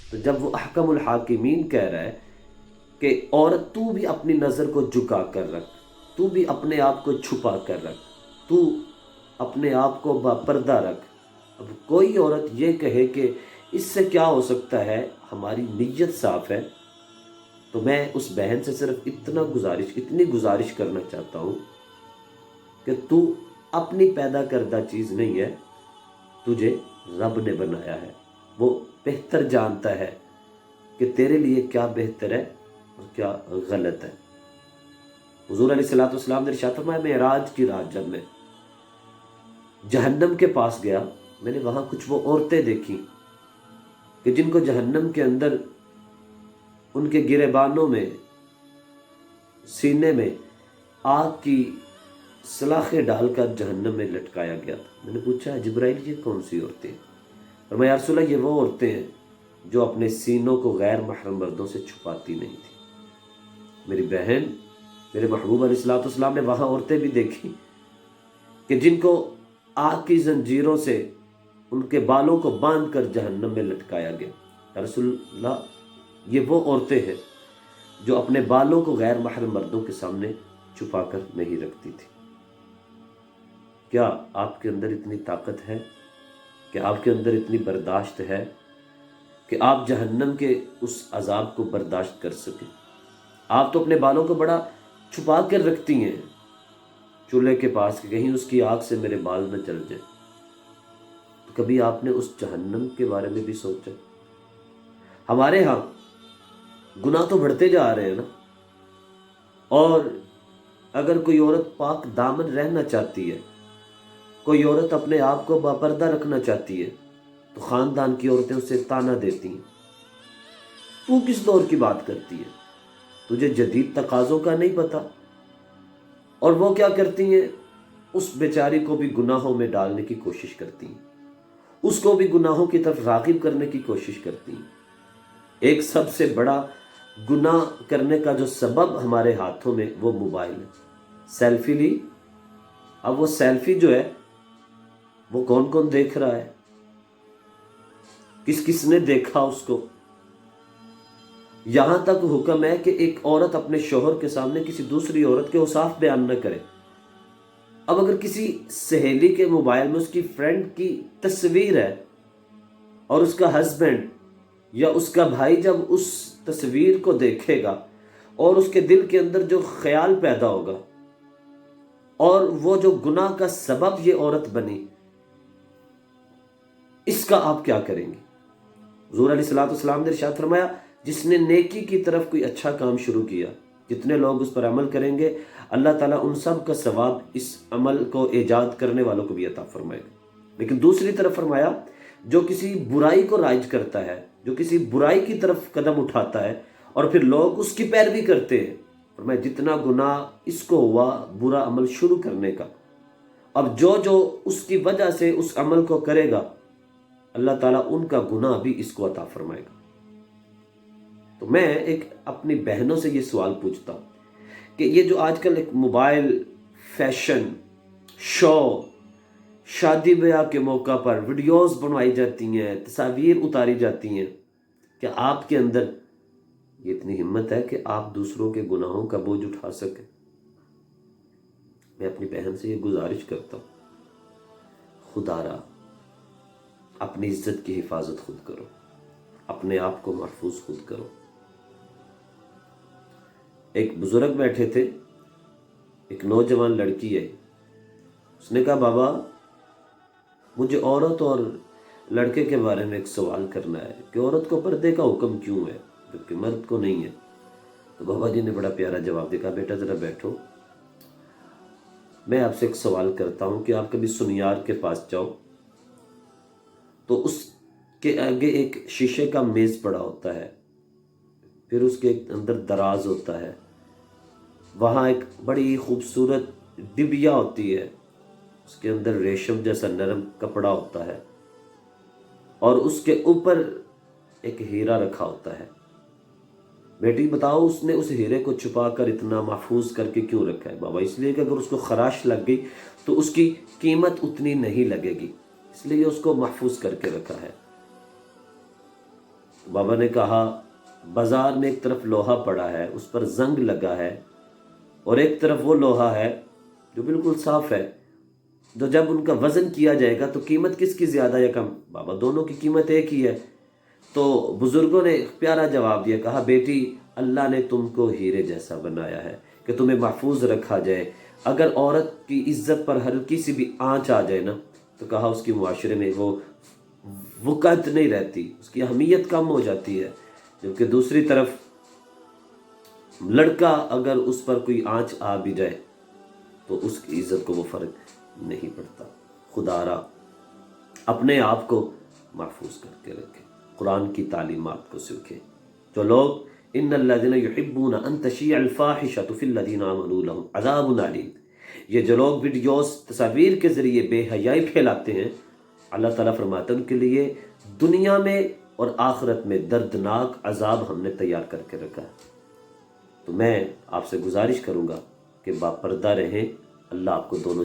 تو جب وہ احکم الحاکمین کہہ رہا ہے کہ عورت تو بھی اپنی نظر کو جھکا کر رکھ، تو بھی اپنے آپ کو چھپا کر رکھ، تو اپنے آپ کو با پردہ رکھ. اب کوئی عورت یہ کہے کہ اس سے کیا ہو سکتا ہے، ہماری نیت صاف ہے، تو میں اس بہن سے صرف اتنی گزارش کرنا چاہتا ہوں کہ تو اپنی پیدا کردہ چیز نہیں ہے، تجھے رب نے بنایا ہے. وہ بہتر جانتا ہے کہ تیرے لیے کیا بہتر ہے اور کیا غلط ہے. حضور علیہ الصلوۃ والسلام نے ارشاد فرمایا، معراج کی رات جب میں جہنم کے پاس گیا، میں نے وہاں کچھ وہ عورتیں دیکھی کہ جن کو جہنم کے اندر ان کے گریبانوں میں، سینے میں آگ کی سلاخیں ڈال کر جہنم میں لٹکایا گیا تھا. میں نے پوچھا، جبرائیل یہ کون سی عورتیں؟ فرمایا، یا رسول اللہ، یہ وہ عورتیں ہیں جو اپنے سینوں کو غیر محرم مردوں سے چھپاتی نہیں تھی. میری بہن، میرے محبوب علیہ الصلوۃ والسلام نے وہاں عورتیں بھی دیکھی کہ جن کو آگ کی زنجیروں سے ان کے بالوں کو باندھ کر جہنم میں لٹکایا گیا. یا رسول اللہ، یہ وہ عورتیں ہیں جو اپنے بالوں کو غیر محرم مردوں کے سامنے چھپا کر نہیں رکھتی تھی. کیا آپ کے اندر اتنی طاقت ہے کہ آپ کے اندر اتنی برداشت ہے کہ آپ جہنم کے اس عذاب کو برداشت کر سکیں؟ آپ تو اپنے بالوں کو بڑا چھپا کر رکھتی ہیں چولہے کے پاس کہ کہیں اس کی آگ سے میرے بال نہ جل جائیں. تو کبھی آپ نے اس جہنم کے بارے میں بھی سوچا؟ ہمارے ہاں گناہ تو بڑھتے جا رہے ہیں نا، اور اگر کوئی عورت پاک دامن رہنا چاہتی ہے، کوئی عورت اپنے آپ کو باپردہ رکھنا چاہتی ہے، تو خاندان کی عورتیں اسے تانا دیتی ہیں، تو کس دور کی بات کرتی ہے، تجھے جدید تقاضوں کا نہیں پتا. اور وہ کیا کرتی ہیں، اس بیچاری کو بھی گناہوں میں ڈالنے کی کوشش کرتی ہیں، اس کو بھی گناہوں کی طرف راغب کرنے کی کوشش کرتی ہیں. ایک سب سے بڑا گناہ کرنے کا جو سبب ہمارے ہاتھوں میں، وہ موبائل ہے. سیلفی لی، اب وہ سیلفی جو ہے وہ کون کون دیکھ رہا ہے، کس کس نے دیکھا اس کو. یہاں تک حکم ہے کہ ایک عورت اپنے شوہر کے سامنے کسی دوسری عورت کے اوصاف بیان نہ کرے. اب اگر کسی سہیلی کے موبائل میں اس کی فرینڈ کی تصویر ہے اور اس کا ہسبینڈ یا اس کا بھائی جب اس تصویر کو دیکھے گا اور اس کے دل کے اندر جو خیال پیدا ہوگا اور وہ جو گناہ کا سبب یہ عورت بنی، اس کا آپ کیا کریں گے؟ حضور علیہ الصلوۃ والسلام نے ارشاد فرمایا، جس نے نیکی کی طرف کوئی اچھا کام شروع کیا، جتنے لوگ اس پر عمل کریں گے، اللہ تعالیٰ ان سب کا ثواب اس عمل کو ایجاد کرنے والوں کو بھی عطا فرمائے گا. لیکن دوسری طرف فرمایا، جو کسی برائی کو رائج کرتا ہے، جو کسی برائی کی طرف قدم اٹھاتا ہے اور پھر لوگ اس کی پیروی کرتے ہیں، فرمایا جتنا گناہ اس کو ہوا برا عمل شروع کرنے کا، اب جو اس کی وجہ سے اس عمل کو کرے گا، اللہ تعالیٰ ان کا گناہ بھی اس کو عطا فرمائے گا. تو میں ایک اپنی بہنوں سے یہ سوال پوچھتا ہوں کہ یہ جو آج کل ایک موبائل، فیشن، شو، شادی بیاہ کے موقع پر ویڈیوز بنوائی جاتی ہیں، تصاویر اتاری جاتی ہیں، کیا آپ کے اندر یہ اتنی ہمت ہے کہ آپ دوسروں کے گناہوں کا بوجھ اٹھا سکیں؟ میں اپنی بہن سے یہ گزارش کرتا ہوں، خدا را اپنی عزت کی حفاظت خود کرو، اپنے آپ کو محفوظ خود کرو. ایک بزرگ بیٹھے تھے، ایک نوجوان لڑکی ہے، اس نے کہا، بابا مجھے عورت اور لڑکے کے بارے میں ایک سوال کرنا ہے کہ عورت کو پردے کا حکم کیوں ہے جبکہ مرد کو نہیں ہے. تو بابا جی نے بڑا پیارا جواب دیا، بیٹا ذرا بیٹھو، میں آپ سے ایک سوال کرتا ہوں کہ آپ کبھی سنیار کے پاس جاؤ تو اس کے آگے ایک شیشے کا میز پڑا ہوتا ہے، پھر اس کے اندر دراز ہوتا ہے، وہاں ایک بڑی خوبصورت ڈبیا ہوتی ہے، اس کے اندر ریشم جیسا نرم کپڑا ہوتا ہے اور اس کے اوپر ایک ہیرا رکھا ہوتا ہے. بیٹی بتاؤ اس نے اس ہیرے کو چھپا کر اتنا محفوظ کر کے کیوں رکھا ہے؟ بابا اس لیے کہ اگر اس کو خراش لگ گئی تو اس کی قیمت اتنی نہیں لگے گی، اس لیے اس کو محفوظ کر کے رکھا ہے. بابا نے کہا بازار میں ایک طرف لوہا پڑا ہے، اس پر زنگ لگا ہے، اور ایک طرف وہ لوہا ہے جو بالکل صاف ہے، تو جب ان کا وزن کیا جائے گا تو قیمت کس کی زیادہ یا کم؟ بابا دونوں کی قیمت ایک ہی ہے۔ تو بزرگوں نے ایک پیارا جواب دیا، کہا بیٹی اللہ نے تم کو ہیرے جیسا بنایا ہے کہ تمہیں محفوظ رکھا جائے۔ اگر عورت کی عزت پر ہلکی سی بھی آنچ آ جائے نا تو کہا اس کی معاشرے میں وہ وقعت نہیں رہتی، اس کی اہمیت کم ہو جاتی ہے۔ جبکہ دوسری طرف لڑکا اگر اس پر کوئی آنچ آ بھی جائے تو اس کی عزت کو وہ فرق نہیں پڑتا۔ خدا را اپنے آپ کو محفوظ کر کے رکھے، قرآن کی تعلیمات کو سیکھے۔ جو لوگ ان الذین یحبون ان تشیع الفاحشۃ فی الذین آمنوا لہم عذاب علیم، یہ جو لوگ ویڈیوز تصاویر کے ذریعے بے حیائی پھیلاتے ہیں، اللہ تعالیٰ فرماتا ہے ان کے لیے دنیا میں اور آخرت میں دردناک عذاب ہم نے تیار کر کے رکھا ہے۔ تو میں آپ سے گزارش کروں گا کہ باپردہ رہیں، اللہ آپ کو دونوں